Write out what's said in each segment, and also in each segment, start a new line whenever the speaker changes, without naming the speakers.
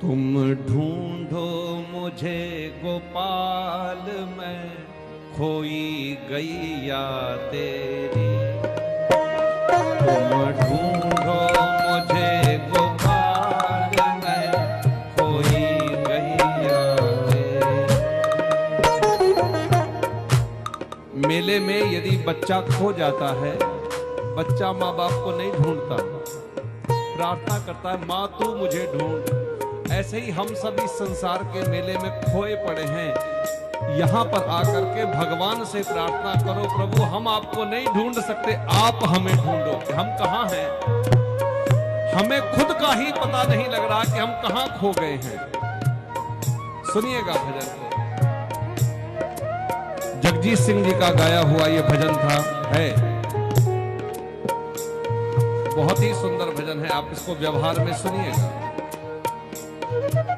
तुम ढूंढो मुझे गोपाल, मैं खोई गैया तेरी। तुम ढूंढो मुझे गोपाल, मैं खोई गैया तेरी। मेले में यदि बच्चा खो जाता है, बच्चा माँ बाप को नहीं ढूंढता, प्रार्थना करता है माँ तू मुझे ढूंढ। ऐसे ही हम सब इस संसार के मेले में खोए पड़े हैं। यहां पर आकर के भगवान से प्रार्थना करो, प्रभु हम आपको नहीं ढूंढ सकते, आप हमें ढूंढो कि हम कहां हैं। हमें खुद का ही पता नहीं लग रहा कि हम कहां खो गए हैं। सुनिएगा भजन को, जगजीत सिंह जी का गाया हुआ यह भजन था है, बहुत ही सुंदर भजन है। आप इसको व्यवहार में सुनिएगा।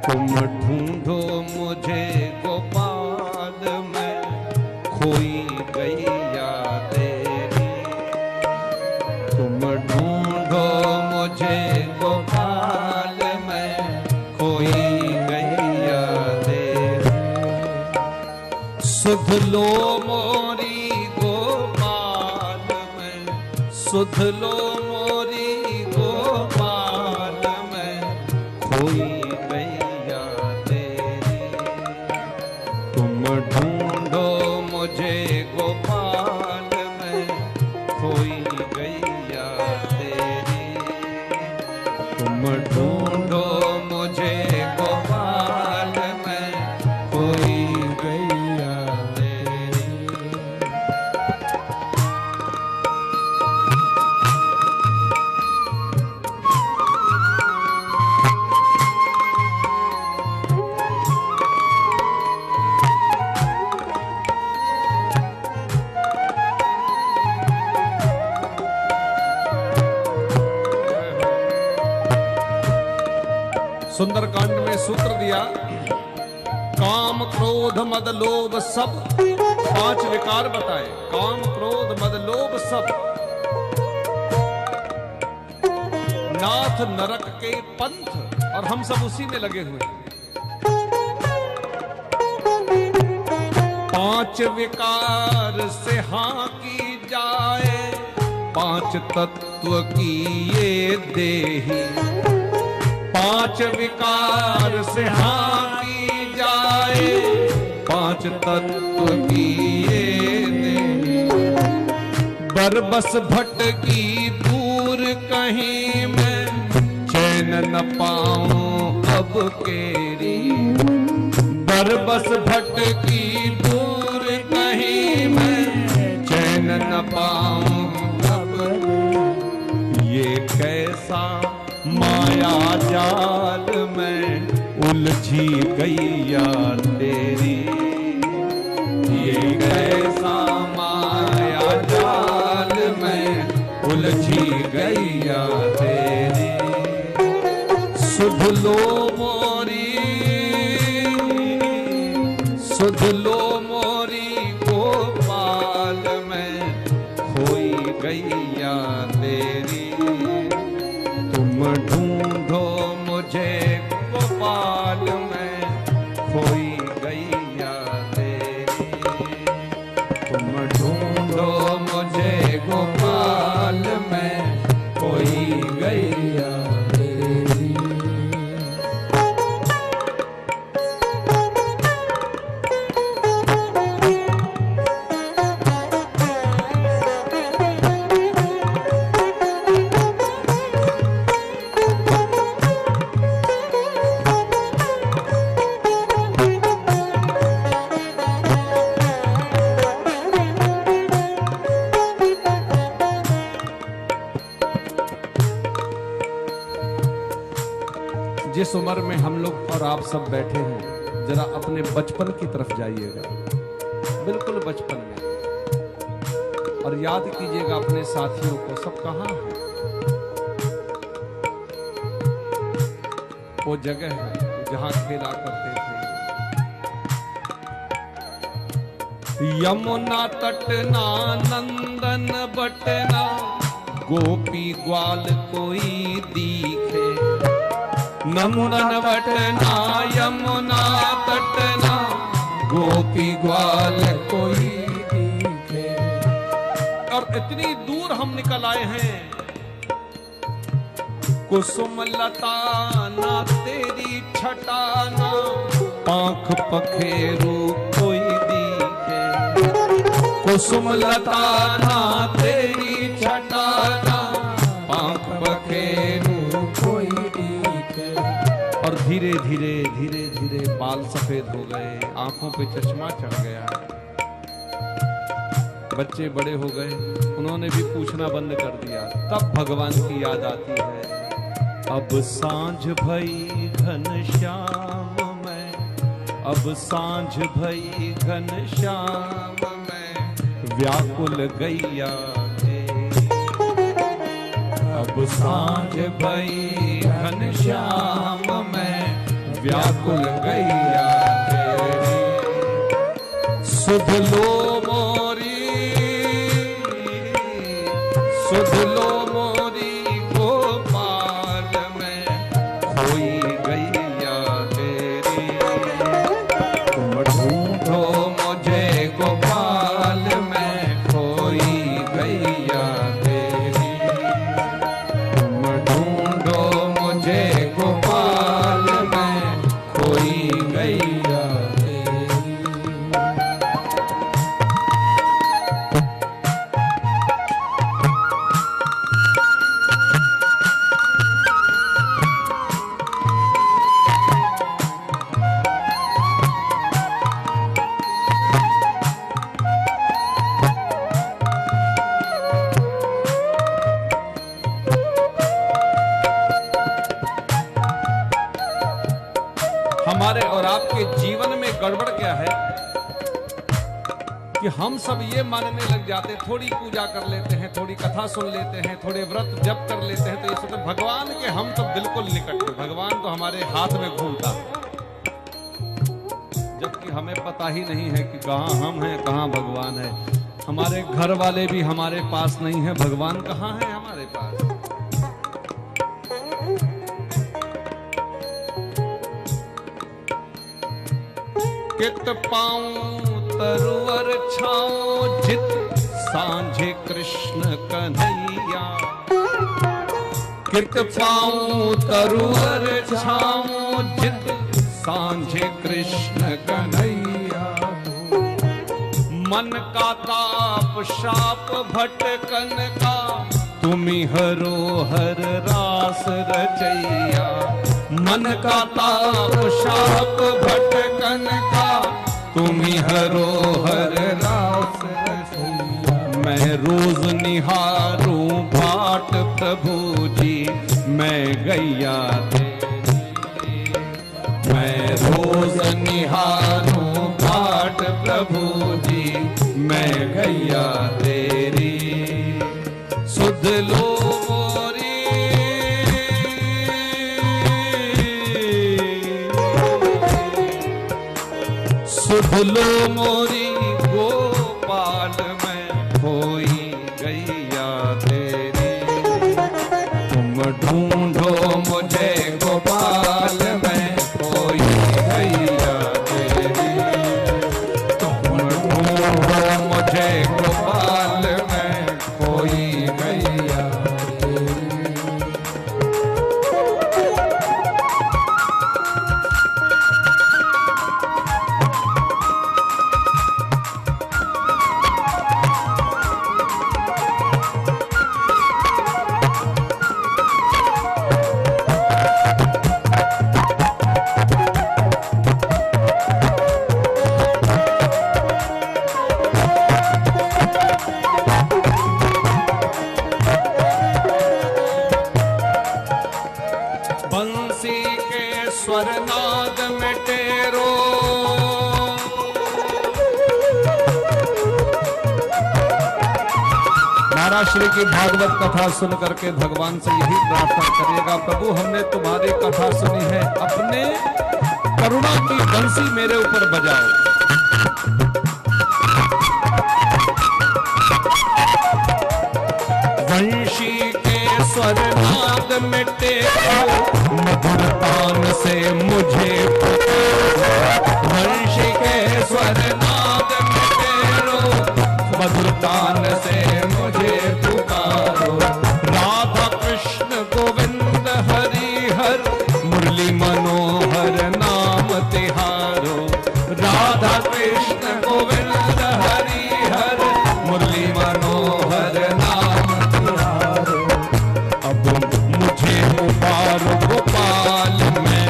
तुम ढूंढो मुझे गोपाल, मैं खोई गैया तेरी। तुम ढूंढो मुझे गोपाल, मैं खोई गैया तेरी। सुध लो मोरी गोपाल, मैं सुध लो मोरी गोपाल, मैं खोई ढूंढो मुझे गोपाल, मैं खोई गैया तेरी। तुम ढूंढो मुझे गोपाल, मैं खोई गैया तेरी। सुंदरकांड में सूत्र दिया, काम क्रोध मद लोभ सब, 5 विकार बताए। काम क्रोध मद लोभ सब, नाथ नरक के पंथ, और हम सब उसी में लगे हुए हैं। 5 विकार से हाँ की जाए, 5 तत्व की ये देही। 5 विकार से हाँ की जाए, 5 तत्व की ये देही। बरबस भटकी दूर कहीं मैं, चैन न पाऊं अब केरी। बरबस भटकी दूर कहीं मैं, चैन न पाऊं अब। ये कैसा माया जाल में उलझी गैया तेरी। ये कैसा माया जाल में उलझी गैया तेरी। सुध लो मोरी, सुध लो मोरी गोपाल, मैं खोई गैया तेरी। तुम ढूंढो मुझे गोपाल, मैं खोई गैया तेरी। तुम ढूंढो मुझे गोपाल, मैं खोई गैया तेरी। जिस उम्र में हम लोग और आप सब बैठे हैं, जरा अपने बचपन की तरफ जाइएगा, बिल्कुल बचपन में, और याद कीजिएगा अपने साथियों को, सब कहां है। वो जगह है जहां खेला करते थे। यमुना तटना नंदन बटना, गोपी ग्वाल कोई दिखे। नंदन वटना यमुना तटना गोपी ग्वाल कोई दिखे। और इतनी दूर हम निकल आए हैं, कुसुम लता ना तेरी छटाना पांख पखेरू कोई दिखे। कुसुम लता ना तेरी छटाना पांख पखेरू कोई दिखे। और धीरे धीरे धीरे धीरे बाल सफेद हो गए, आंखों पे चश्मा चढ़ गया, बच्चे बड़े हो गए, उन्होंने भी पूछना बंद कर दिया। तब भगवान की याद आती है, अब सांझ भई घनश्याम में, अब सांझ भई घनश्याम में व्याकुल गैया तेरी। अब सांझ भई घनश्याम में व्याकुल गैया तेरी। सुध लो मोरी, सुध लो मोरी गोपाल में खोई गैया तेरी। तुम ढूंढो मुझे गोपाल में खोई गैया तेरी। तुम ढूंढो मुझे गोपाल में खोई गैया तेरी। हमारे और आपके जीवन में गड़बड़ क्या है कि हम सब ये मानने लग जाते, थोड़ी पूजा कर लेते हैं, थोड़ी कथा सुन लेते हैं, थोड़े व्रत जप कर लेते हैं, तो ये सोचते भगवान के हम तो बिल्कुल निकट हैं, भगवान तो हमारे हाथ में घूमता है। जबकि हमें पता ही नहीं है कि कहाँ हम हैं, कहाँ भगवान है। हमारे घर वाले भी हमारे पास नहीं है, भगवान कहाँ है हमारे पास। कित पाऊं तरुवर छाओ जित सांझे कृष्ण कन्हैया। कित पाऊं तरुवर छाओ जित सांझे कृष्ण कन्हैया। मन का ताप शाप भटकन का तुम्ही हरो हर रास रचैया। मन का ताप शाप भटकन का तुम्ही हरो हर रास रचैया। मैं रोज निहारूं बाट प्रभु जी मैं गैया तेरी। मैं रोज निहारूं बाट प्रभु जी मैं गैया तेरी। सुध लो मोरी, सुध लो मोरी गोपाल में खोई गैया तेरी। तुम ढूंढो मुझे गोपाल में खोई गैया तेरी। तुम ढूंढो मुझे गोपाल में खोई गैया तेरी। बंसी के स्वरनाद में टेरो महाराज श्री की भागवत कथा सुन करके भगवान से यही प्रार्थना करिएगा, प्रभु हमने तुम्हारी कथा सुनी है, अपने करुणा की बंसी मेरे ऊपर बजाओ। वंशी के स्वरनाद में टेरो मधुरता से मुझे वंशी के स्वर नाद में तेरो, मधुर तान से मुझे पुकारो। राधा कृष्ण गोविंद हरि हर, मुरली मनोहर नाम तिहारो। राधा कृष्ण गोविंद हरि हर, मुरली मनोहर नाम तिहारो। अब मुझे उबारो गोपाल मैं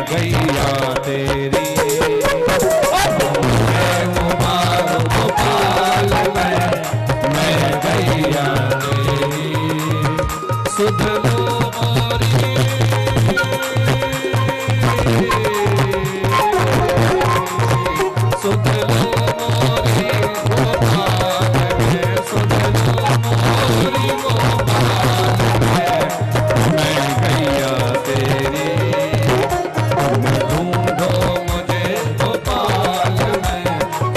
गैया तेरी। अब मुझे उबारो गोपाल मैं गैया तेरी। सुध लो मोरी, सुध लो मोरी गोपाल मैं, सुध लो मोरी गोपाल मैं गैया तेरी। ढूंढो मुझे गोपाल मैं,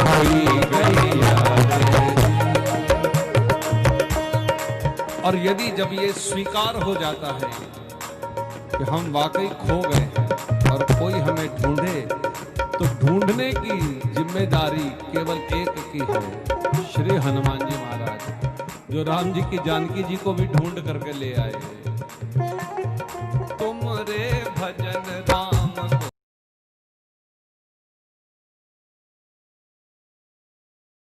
कोई गैया तेरी। और यदि जब ये स्वीकार हो जाता है कि हम वाकई खो गए हैं और कोई हमें ढूंढे, तो ढूंढने की जिम्मेदारी केवल एक की है, श्री हनुमान जी महाराज, जो राम जी की जानकी जी को भी ढूंढ करके ले आए।